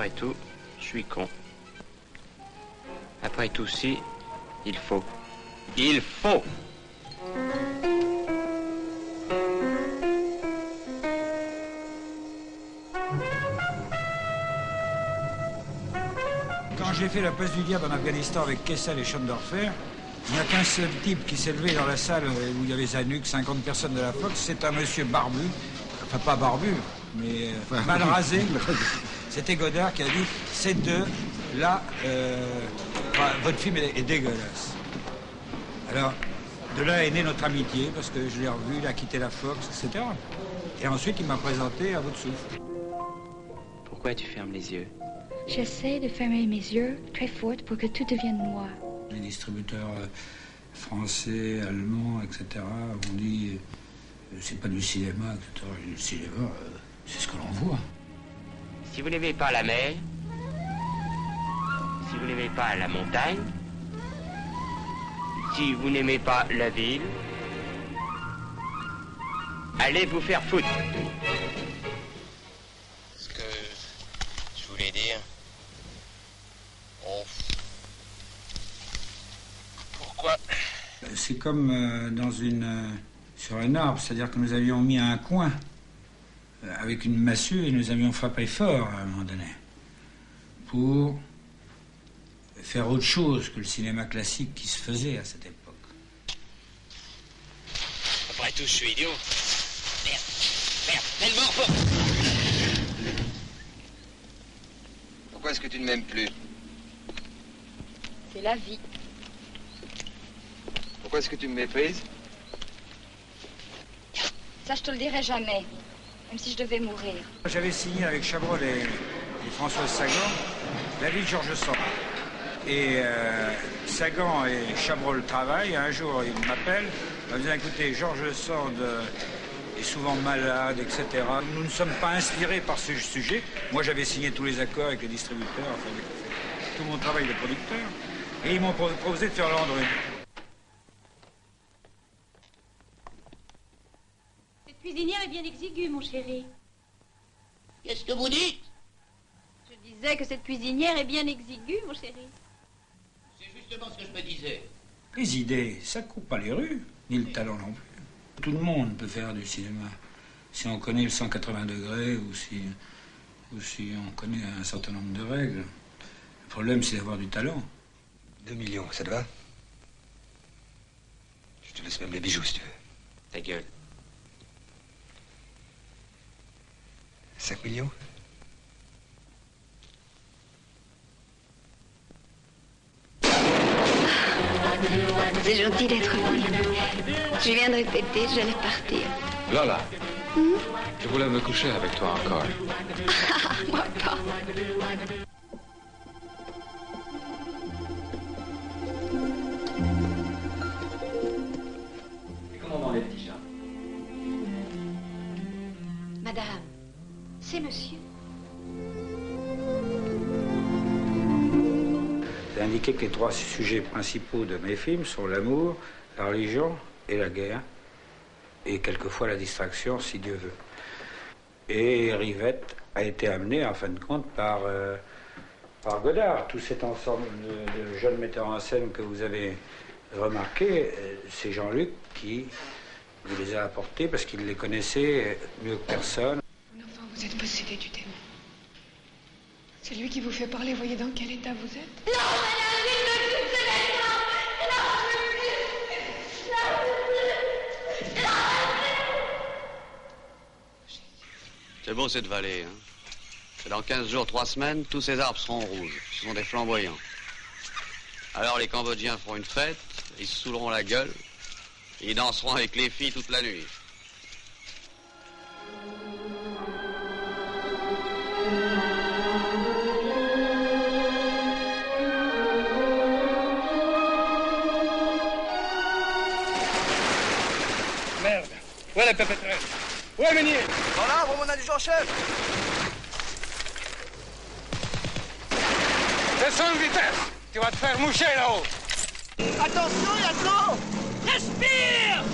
Après tout, je suis con. Après tout, si, il faut. Il faut! Quand j'ai fait la place du diable en Afghanistan avec Kessel et Schondorfer, il n'y a qu'un seul type qui s'est levé dans la salle où il y avait Zanuck, 50 personnes de la Fox. C'est un monsieur barbu, enfin pas barbu, mais mal rasé. C'était Godard qui a dit « Ces deux, là, votre film est dégueulasse ». Alors, de là est née notre amitié, parce que je l'ai revu, il a quitté la Fox, etc. Et ensuite, il m'a présenté à votre souffle. Pourquoi tu fermes les yeux? J'essaie de fermer mes yeux très fort pour que tout devienne noir. Les distributeurs français, allemands, etc. ont dit c'est pas du cinéma, etc. Le cinéma, c'est ce que l'on voit. Si vous n'aimez pas la mer, si vous n'aimez pas la montagne, si vous n'aimez pas la ville, allez vous faire foutre. Ce que je voulais dire... Pourquoi? C'est comme sur un arbre, c'est-à-dire que nous avions mis un coin avec une massue et nous avions frappé fort à un moment donné pour faire autre chose que le cinéma classique qui se faisait à cette époque. Après tout, je suis idiot. Merde, elle mord pas. Pourquoi est-ce que tu ne m'aimes plus? C'est la vie. Pourquoi est-ce que tu me méprises? Ça, je te le dirai jamais, même si je devais mourir. J'avais signé avec Chabrol et Françoise Sagan La vie de Georges Sand. Et Sagan et Chabrol travaillent. Un jour, il m'appelle. Il me dit, écoutez, Georges Sand est souvent malade, etc. Nous ne sommes pas inspirés par ce sujet. Moi, j'avais signé tous les accords avec les distributeurs, enfin, tout mon travail de producteur. Et ils m'ont proposé de faire Landru. Cette cuisinière est bien exiguë, mon chéri. Qu'est-ce que vous dites? Je disais que cette cuisinière est bien exiguë, mon chéri. C'est justement ce que je me disais. Les idées, ça coupe pas les rues, ni le talent non plus. Tout le monde peut faire du cinéma. Si on connaît le 180 degrés ou si on connaît un certain nombre de règles. Le problème, c'est d'avoir du talent. 2 millions, ça te va? Je te laisse même les bijoux, si tu veux. Ta gueule. 5 millions? C'est gentil d'être venu. Je viens de répéter, j'allais partir. Lola, je voulais me coucher avec toi encore. Ah, moi pas. Comment vont les petits chats? Madame, c'est monsieur. J'ai indiqué que les 3 sujets principaux de mes films sont l'amour, la religion et la guerre. Et quelquefois la distraction, si Dieu veut. Et Rivette a été amené, en fin de compte, par Godard. Tout cet ensemble de jeunes metteurs en scène que vous avez remarqué, c'est Jean-Luc qui vous les a apportés parce qu'il les connaissait mieux que personne. Mon enfant, vous êtes possédé du démon. C'est lui qui vous fait parler, voyez dans quel état vous êtes. Non, madame, il ne me fait pas. C'est beau cette vallée, hein. Dans 15 jours, 3 semaines, tous ces arbres seront rouges. Ce sont des flamboyants. Alors les Cambodgiens feront une fête, ils se saouleront la gueule, et ils danseront avec les filles toute la nuit. Merde. Où est la pépétresse? Où est Meunier? Dans l'arbre, mon adjudant-chef. Descends de vitesse. Tu vas te faire moucher là-haut. Attention, il y a de l'eau! Respire!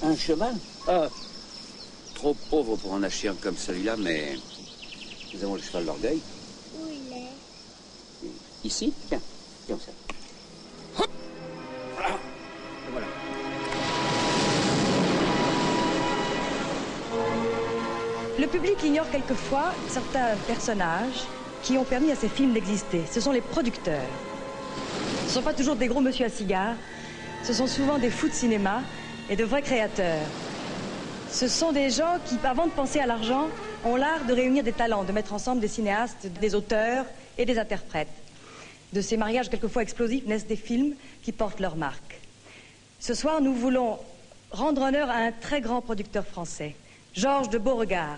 Un cheval? Ah, trop pauvre pour en acheter un comme celui-là, mais nous avons le cheval d'orgueil. Où il est? Ici? Tiens, tiens ça. Hop! Voilà. Et voilà. Le public ignore quelquefois certains personnages qui ont permis à ces films d'exister. Ce sont les producteurs. Ce ne sont pas toujours des gros monsieur à cigare. Ce sont souvent des fous de cinéma et de vrais créateurs. Ce sont des gens qui, avant de penser à l'argent, ont l'art de réunir des talents, de mettre ensemble des cinéastes, des auteurs et des interprètes. De ces mariages quelquefois explosifs naissent des films qui portent leur marque. Ce soir, nous voulons rendre honneur à un très grand producteur français, Georges de Beauregard.